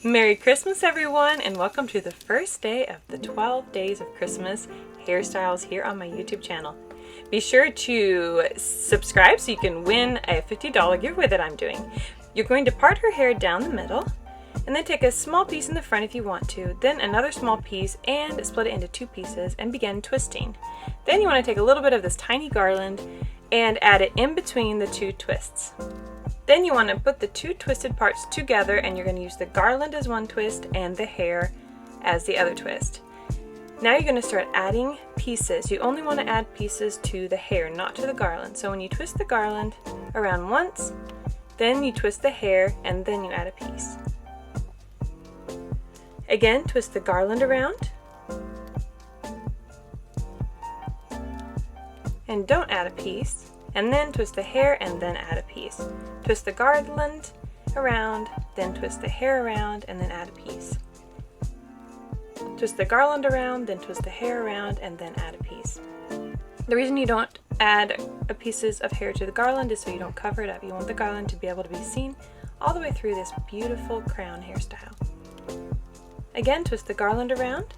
Merry Christmas everyone, and welcome to the first day of the 12 days of Christmas hairstyles here on my YouTube channel. Be sure to subscribe so you can win a $50 giveaway that I'm doing. You're going to part her hair down the middle and then take a small piece in the front if you want to, then another small piece and split it into two pieces and begin twisting. Then you want to take a little bit of this tiny garland and add it in between the two twists. Then you want to put the two twisted parts together, and you're going to use the garland as one twist and the hair as the other twist. Now you're going to start adding pieces. You only want to add pieces to the hair, not to the garland. So when you twist the garland around once, then you twist the hair and then you add a piece. Again, twist the garland around. And don't add a piece. And then twist the hair and then add a piece. Twist the garland around, then twist the hair around and then add a piece. Twist the garland around, then twist the hair around and then add a piece. The reason you don't add pieces of hair to the garland is so you don't cover it up. You want the garland to be able to be seen all the way through this beautiful crown hairstyle. Again, twist the garland around,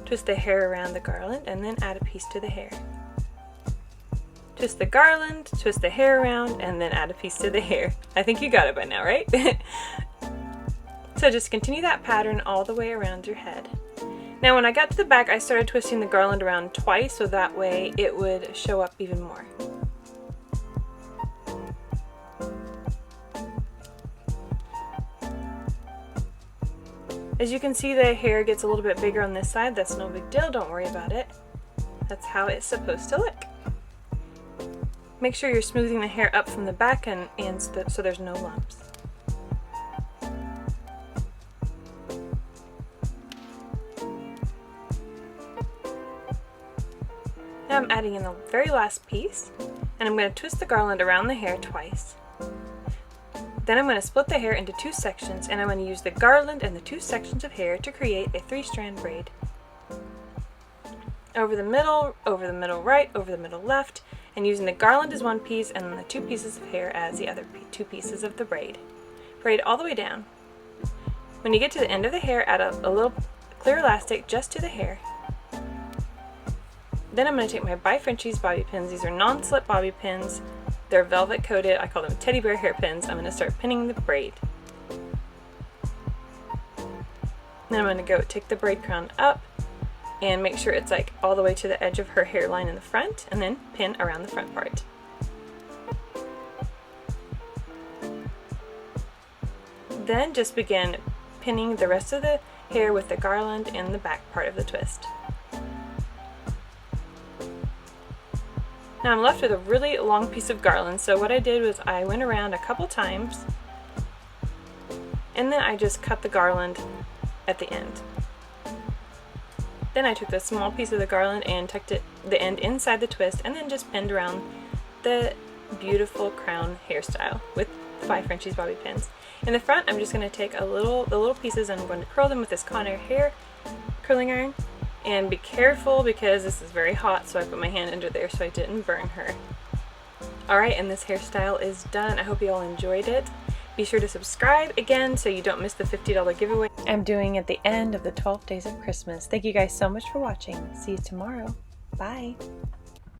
twist the hair around the garland and then add a piece to the hair. Twist the garland, twist the hair around, and then add a piece to the hair. I think you got it by now, right? So just continue that pattern all the way around your head. Now when I got to the back, I started twisting the garland around twice so that way it would show up even more. As you can see, the hair gets a little bit bigger on this side. That's no big deal, don't worry about it. That's how it's supposed to look. Make sure you're smoothing the hair up from the back so there's no lumps. Now I'm adding in the very last piece, and I'm going to twist the garland around the hair twice. Then I'm going to split the hair into two sections, and I'm going to use the garland and the two sections of hair to create a 3-strand braid. Over the middle right, over the middle left, and using the garland as one piece and then the two pieces of hair as the other two pieces of the braid. Braid all the way down. When you get to the end of the hair, add a little clear elastic just to the hair. Then I'm going to take my by Frenchies bobby pins. These are non-slip bobby pins. They're velvet coated. I call them teddy bear hairpins. I'm going to start pinning the braid. Then I'm going to go take the braid crown up and make sure it's like all the way to the edge of her hairline in the front, and then pin around the front part. Then just begin pinning the rest of the hair with the garland in the back part of the twist. Now I'm left with a really long piece of garland, so what I did was I went around a couple times and then I just cut the garland at the end. Then I took the small piece of the garland and tucked the end inside the twist and then just pinned around the beautiful crown hairstyle with the by Frenchies bobby pins. In the front, I'm just going to take the little pieces and I'm going to curl them with this Conair hair curling iron. And be careful because this is very hot, so I put my hand under there so I didn't burn her. Alright, and this hairstyle is done. I hope you all enjoyed it. Be sure to subscribe again so you don't miss the $50 giveaway I'm doing at the end of the 12 days of Christmas. Thank you guys so much for watching. See you tomorrow. Bye.